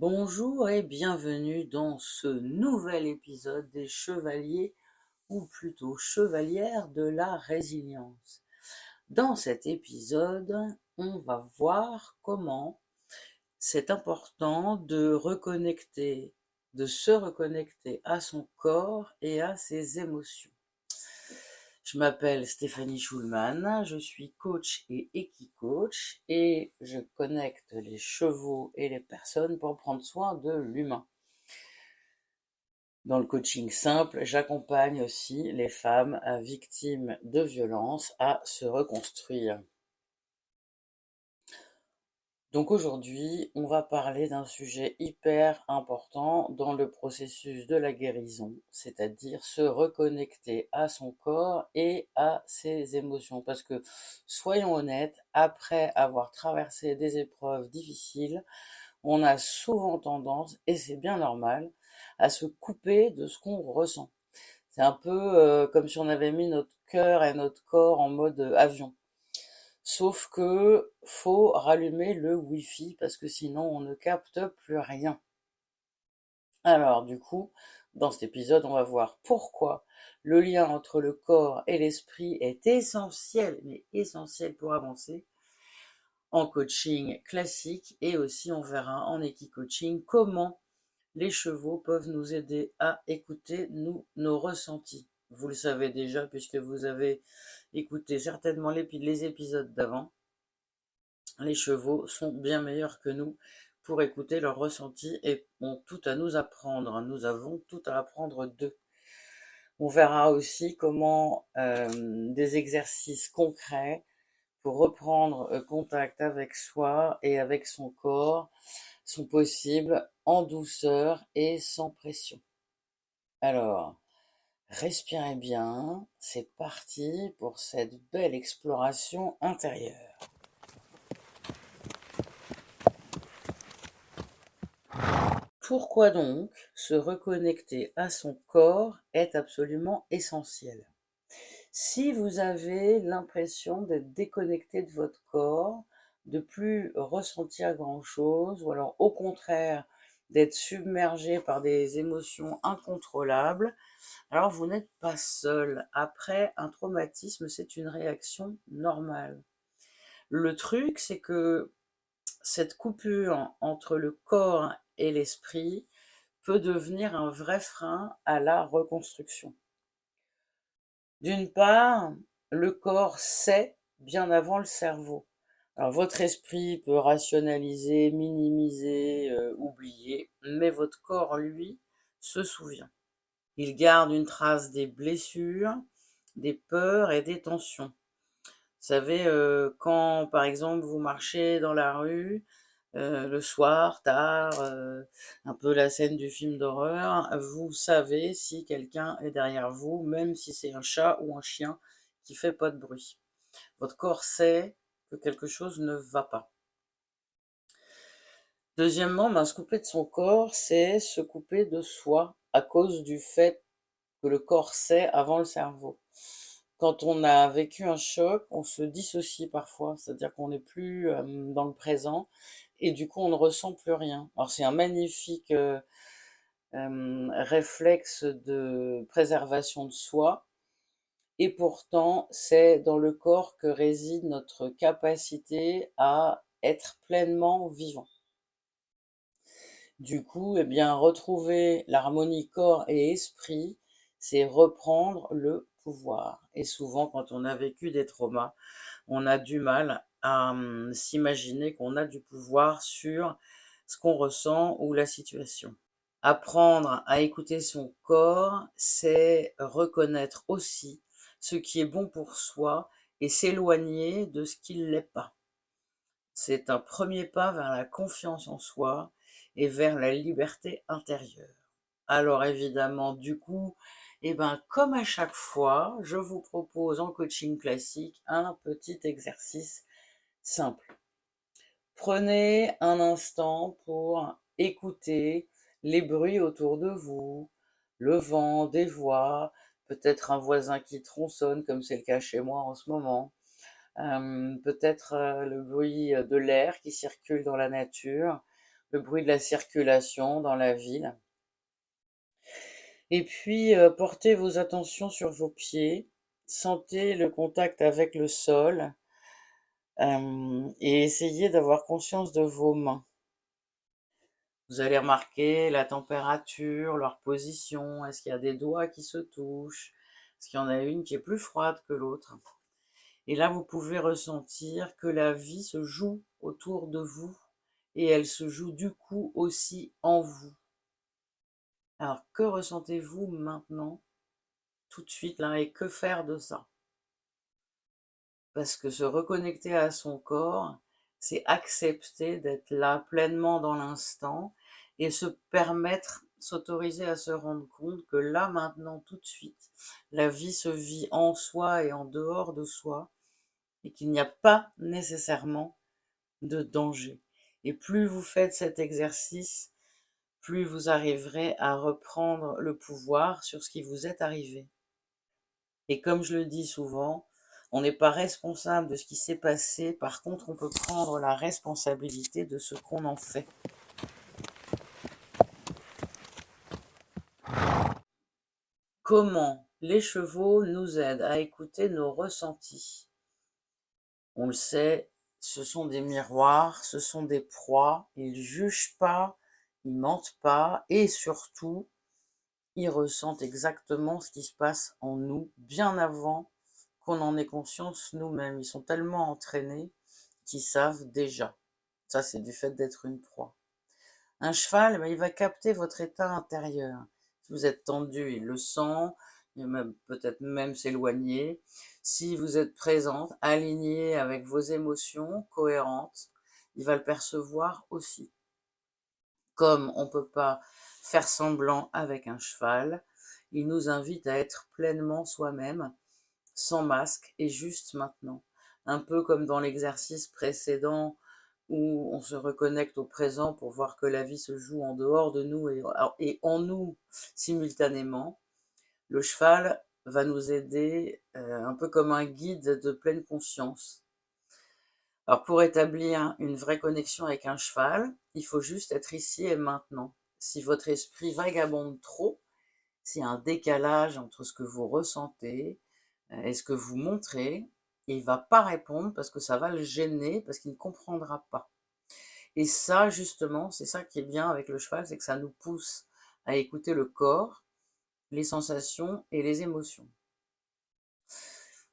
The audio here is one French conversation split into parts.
Bonjour et bienvenue dans ce nouvel épisode des Chevaliers, ou plutôt Chevalières de la Résilience. Dans cet épisode, on va voir comment c'est important de se reconnecter à son corps et à ses émotions. Je m'appelle Stéphanie Schulman, je suis coach et équicoach et je connecte les chevaux et les personnes pour prendre soin de l'humain. Dans le coaching simple, j'accompagne aussi les femmes victimes de violences à se reconstruire. Donc aujourd'hui, on va parler d'un sujet hyper important dans le processus de la guérison, c'est-à-dire se reconnecter à son corps et à ses émotions. Parce que, soyons honnêtes, après avoir traversé des épreuves difficiles, on a souvent tendance, et c'est bien normal, à se couper de ce qu'on ressent. C'est un peu comme si on avait mis notre cœur et notre corps en mode avion. Sauf que faut rallumer le Wi-Fi parce que sinon on ne capte plus rien. Alors du coup, dans cet épisode, on va voir pourquoi le lien entre le corps et l'esprit est essentiel, mais essentiel pour avancer en coaching classique, et aussi on verra en équicoaching comment les chevaux peuvent nous aider à écouter nos ressentis. Vous le savez déjà puisque vous avez écouté certainement les épisodes d'avant. Les chevaux sont bien meilleurs que nous pour écouter leurs ressentis et ont tout à nous apprendre. Nous avons tout à apprendre d'eux. On verra aussi comment des exercices concrets pour reprendre contact avec soi et avec son corps sont possibles en douceur et sans pression. Alors, respirez bien, c'est parti pour cette belle exploration intérieure. Pourquoi donc se reconnecter à son corps est absolument essentiel? Si vous avez l'impression d'être déconnecté de votre corps, de plus ressentir grand-chose, ou alors au contraire d'être submergé par des émotions incontrôlables, alors vous n'êtes pas seul. Après un traumatisme, c'est une réaction normale. Le truc, c'est que cette coupure entre le corps et l'esprit peut devenir un vrai frein à la reconstruction. D'une part, le corps sait bien avant le cerveau. Alors votre esprit peut rationaliser, minimiser, oublier, mais votre corps, lui, se souvient. Il garde une trace des blessures, des peurs et des tensions. Vous savez, quand par exemple vous marchez dans la rue, le soir, tard, un peu la scène du film d'horreur, vous savez si quelqu'un est derrière vous, même si c'est un chat ou un chien qui fait pas de bruit. Votre corps sait que quelque chose ne va pas. Deuxièmement, se couper de son corps, c'est se couper de soi à cause du fait que le corps sait avant le cerveau. Quand on a vécu un choc, on se dissocie parfois, c'est-à-dire qu'on n'est plus dans le présent et du coup on ne ressent plus rien. Alors c'est un magnifique réflexe de préservation de soi, et pourtant c'est dans le corps que réside notre capacité à être pleinement vivant. Du coup, retrouver l'harmonie corps et esprit, c'est reprendre le pouvoir. Et souvent, quand on a vécu des traumas, on a du mal à s'imaginer qu'on a du pouvoir sur ce qu'on ressent ou la situation. Apprendre à écouter son corps, c'est reconnaître aussi ce qui est bon pour soi et s'éloigner de ce qui ne l'est pas. C'est un premier pas vers la confiance en soi et vers la liberté intérieure. Alors évidemment, du coup, comme à chaque fois, je vous propose en coaching classique un petit exercice simple. Prenez un instant pour écouter les bruits autour de vous, le vent, des voix, peut-être un voisin qui tronçonne comme c'est le cas chez moi en ce moment. Peut-être le bruit de l'air qui circule dans la nature, le bruit de la circulation dans la ville. Et puis, portez vos attentions sur vos pieds, sentez le contact avec le sol, et essayez d'avoir conscience de vos mains. Vous allez remarquer la température, leur position, est-ce qu'il y a des doigts qui se touchent, est-ce qu'il y en a une qui est plus froide que l'autre. Et là, vous pouvez ressentir que la vie se joue autour de vous et elle se joue du coup aussi en vous. Alors, que ressentez-vous maintenant, tout de suite là, et que faire de ça? Parce que se reconnecter à son corps, c'est accepter d'être là pleinement dans l'instant et se permettre, s'autoriser à se rendre compte que là, maintenant, tout de suite, la vie se vit en soi et en dehors de soi et qu'il n'y a pas nécessairement de danger. Et plus vous faites cet exercice, plus vous arriverez à reprendre le pouvoir sur ce qui vous est arrivé. Et comme je le dis souvent, on n'est pas responsable de ce qui s'est passé, par contre on peut prendre la responsabilité de ce qu'on en fait. Comment les chevaux nous aident à écouter nos ressentis? On le sait, ce sont des miroirs, ce sont des proies, ils ne jugent pas, ils mentent pas, et surtout, ils ressentent exactement ce qui se passe en nous, bien avant qu'on en ait conscience nous-mêmes. Ils sont tellement entraînés qu'ils savent déjà. Ça, c'est du fait d'être une proie. Un cheval, il va capter votre état intérieur. Si vous êtes tendu, il le sent, il va peut-être même s'éloigner. Si vous êtes présente, alignée avec vos émotions, cohérentes, il va le percevoir aussi. Comme on ne peut pas faire semblant avec un cheval, il nous invite à être pleinement soi-même, sans masque et juste maintenant. Un peu comme dans l'exercice précédent où on se reconnecte au présent pour voir que la vie se joue en dehors de nous et en nous simultanément. Le cheval va nous aider un peu comme un guide de pleine conscience. Alors pour établir une vraie connexion avec un cheval, il faut juste être ici et maintenant. Si votre esprit vagabonde trop, s'il y a un décalage entre ce que vous ressentez et ce que vous montrez, il ne va pas répondre parce que ça va le gêner, parce qu'il ne comprendra pas. Et ça, justement, c'est ça qui est bien avec le cheval, c'est que ça nous pousse à écouter le corps, les sensations et les émotions.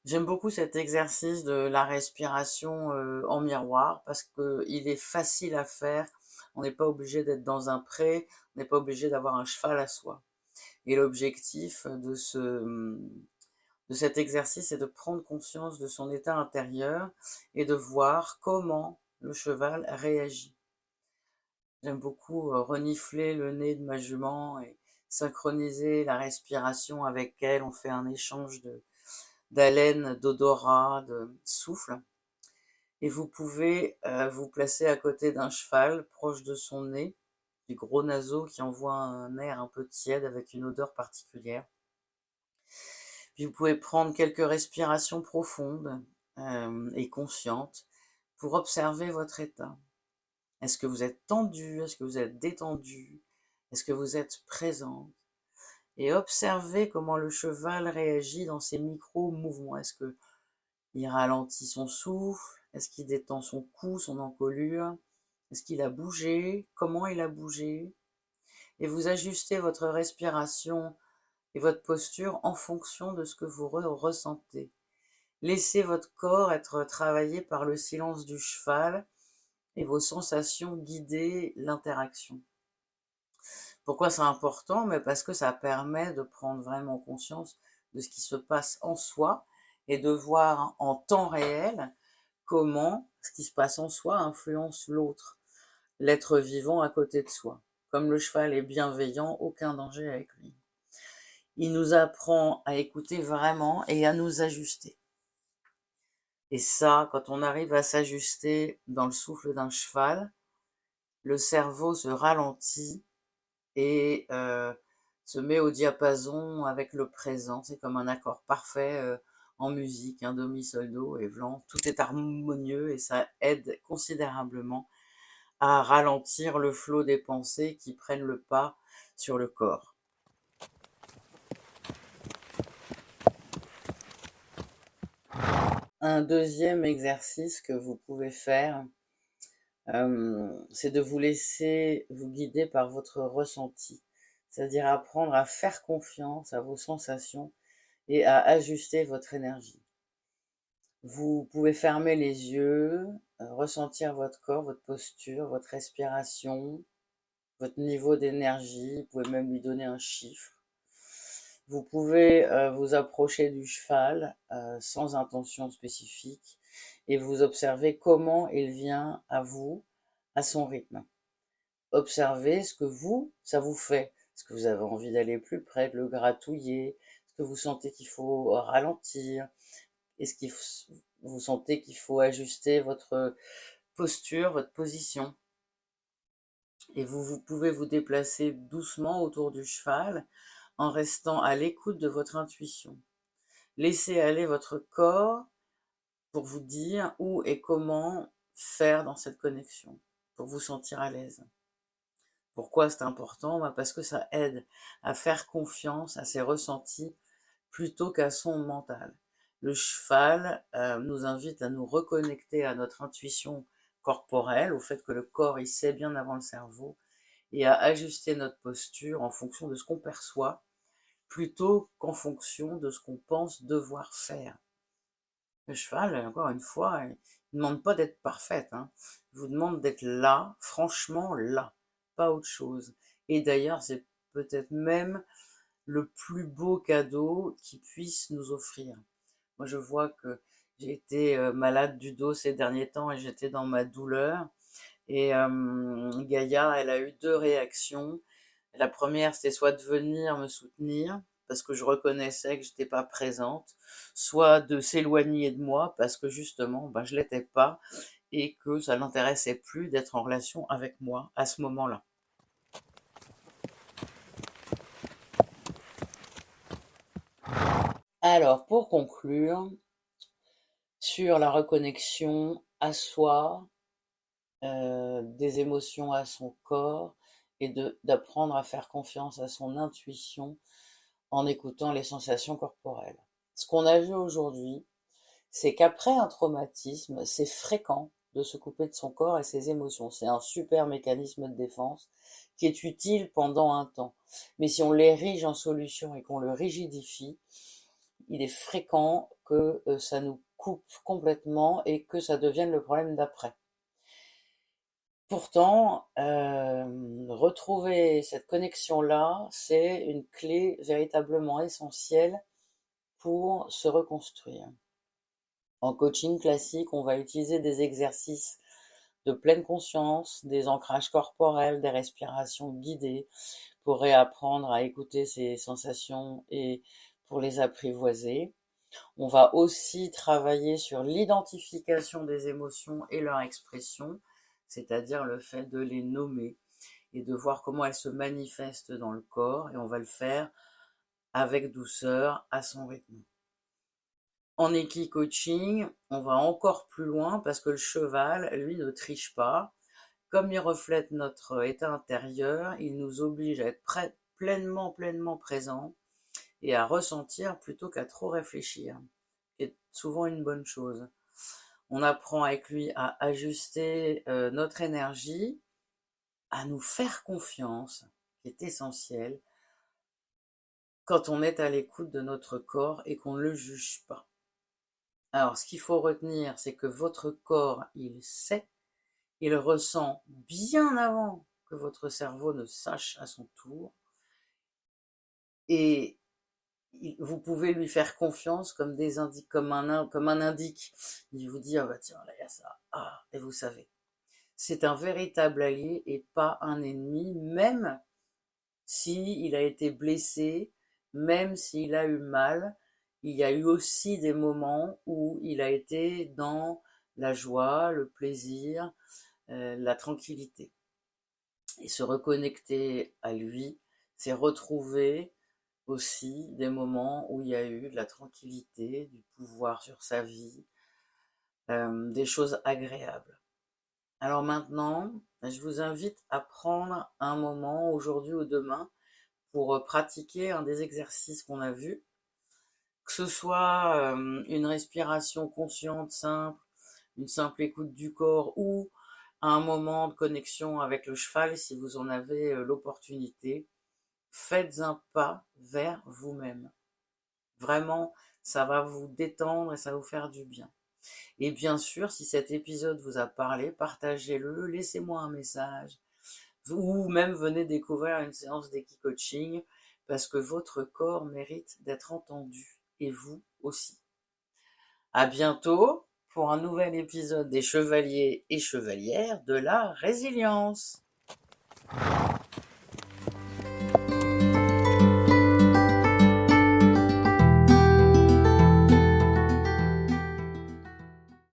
J'aime beaucoup cet exercice de la respiration en miroir parce qu'il est facile à faire. On n'est pas obligé d'être dans un pré, on n'est pas obligé d'avoir un cheval à soi. Et l'objectif de cet exercice est de prendre conscience de son état intérieur et de voir comment le cheval réagit. J'aime beaucoup renifler le nez de ma jument et synchroniser la respiration avec elle. On fait un échange d'haleine, d'odorat, de souffle. Et vous pouvez vous placer à côté d'un cheval, proche de son nez, des gros naseaux qui envoient un air un peu tiède avec une odeur particulière. Puis vous pouvez prendre quelques respirations profondes et conscientes pour observer votre état. Est-ce que vous êtes tendu? Est-ce que vous êtes détendu? Est-ce que vous êtes présente? Et observez comment le cheval réagit dans ces micro-mouvements. Est-ce qu'il ralentit son souffle? Est-ce qu'il détend son cou, son encolure? Est-ce qu'il a bougé? Comment il a bougé? Et vous ajustez votre respiration et votre posture en fonction de ce que vous ressentez. Laissez votre corps être travaillé par le silence du cheval et vos sensations guider l'interaction. Pourquoi c'est important? Mais parce que ça permet de prendre vraiment conscience de ce qui se passe en soi et de voir en temps réel comment ce qui se passe en soi influence l'autre, l'être vivant à côté de soi. Comme le cheval est bienveillant, aucun danger avec lui. Il nous apprend à écouter vraiment et à nous ajuster. Et ça, quand on arrive à s'ajuster dans le souffle d'un cheval, le cerveau se ralentit et se met au diapason avec le présent. C'est comme un accord parfait en musique, un do, mi, sol, do et blanc. Tout est harmonieux et ça aide considérablement à ralentir le flot des pensées qui prennent le pas sur le corps. Un deuxième exercice que vous pouvez faire, c'est de vous laisser vous guider par votre ressenti, c'est-à-dire apprendre à faire confiance à vos sensations et à ajuster votre énergie. Vous pouvez fermer les yeux, ressentir votre corps, votre posture, votre respiration, votre niveau d'énergie. Vous pouvez même lui donner un chiffre. Vous pouvez vous approcher du cheval sans intention spécifique et vous observez comment il vient à vous à son rythme. Observez ce que ça vous fait. Est-ce que vous avez envie d'aller plus près, de le gratouiller? Est-ce que vous sentez qu'il faut ralentir? Est-ce que vous sentez qu'il faut ajuster votre posture, votre position? Et vous pouvez vous déplacer doucement autour du cheval en restant à l'écoute de votre intuition. Laissez aller votre corps pour vous dire où et comment faire dans cette connexion, pour vous sentir à l'aise. Pourquoi c'est important? Parce que ça aide à faire confiance à ses ressentis plutôt qu'à son mental. Le cheval nous invite à nous reconnecter à notre intuition corporelle, au fait que le corps il sait bien avant le cerveau, et à ajuster notre posture en fonction de ce qu'on perçoit, plutôt qu'en fonction de ce qu'on pense devoir faire. Le cheval, encore une fois, il ne demande pas d'être parfaite, hein. Il vous demande d'être là, franchement là, pas autre chose. Et d'ailleurs, c'est peut-être même le plus beau cadeau qu'il puisse nous offrir. Moi, je vois que j'ai été malade du dos ces derniers temps et j'étais dans ma douleur. Et Gaïa, elle a eu deux réactions. La première, c'était soit de venir me soutenir, parce que je reconnaissais que j'étais pas présente, soit de s'éloigner de moi, parce que justement, je l'étais pas, et que ça l'intéressait plus d'être en relation avec moi à ce moment-là. Alors, pour conclure, sur la reconnexion à soi, des émotions à son corps, et d'apprendre à faire confiance à son intuition en écoutant les sensations corporelles. Ce qu'on a vu aujourd'hui, c'est qu'après un traumatisme, c'est fréquent de se couper de son corps et ses émotions. C'est un super mécanisme de défense qui est utile pendant un temps. Mais si on l'érige en solution et qu'on le rigidifie, il est fréquent que ça nous coupe complètement et que ça devienne le problème d'après. Pourtant, retrouver cette connexion-là, c'est une clé véritablement essentielle pour se reconstruire. En coaching classique, on va utiliser des exercices de pleine conscience, des ancrages corporels, des respirations guidées pour réapprendre à écouter ses sensations et pour les apprivoiser. On va aussi travailler sur l'identification des émotions et leur expression, c'est-à-dire le fait de les nommer et de voir comment elles se manifestent dans le corps, et on va le faire avec douceur, à son rythme. En coaching, on va encore plus loin parce que le cheval, lui, ne triche pas. Comme il reflète notre état intérieur, il nous oblige à être pleinement présent et à ressentir plutôt qu'à trop réfléchir, qui est souvent une bonne chose. On apprend avec lui à ajuster notre énergie, à nous faire confiance, qui est essentiel, quand on est à l'écoute de notre corps et qu'on ne le juge pas. Alors, ce qu'il faut retenir, c'est que votre corps, il sait, il ressent bien avant que votre cerveau ne sache à son tour, et vous pouvez lui faire confiance comme comme un indique. Il vous dit, ah bah tiens, là il y a ça, et vous savez. C'est un véritable allié et pas un ennemi, même s'il a été blessé, même s'il a eu mal. Il y a eu aussi des moments où il a été dans la joie, le plaisir, la tranquillité. Et se reconnecter à lui, c'est retrouver aussi des moments où il y a eu de la tranquillité, du pouvoir sur sa vie, des choses agréables. Alors maintenant, je vous invite à prendre un moment aujourd'hui ou demain pour pratiquer un des exercices qu'on a vus, que ce soit une respiration consciente simple, une simple écoute du corps ou un moment de connexion avec le cheval si vous en avez l'opportunité. Faites un pas vers vous-même. Vraiment, ça va vous détendre et ça va vous faire du bien. Et bien sûr, si cet épisode vous a parlé, partagez-le, laissez-moi un message ou même venez découvrir une séance d'Equi-Coaching parce que votre corps mérite d'être entendu et vous aussi. À bientôt pour un nouvel épisode des Chevaliers et Chevalières de la Résilience.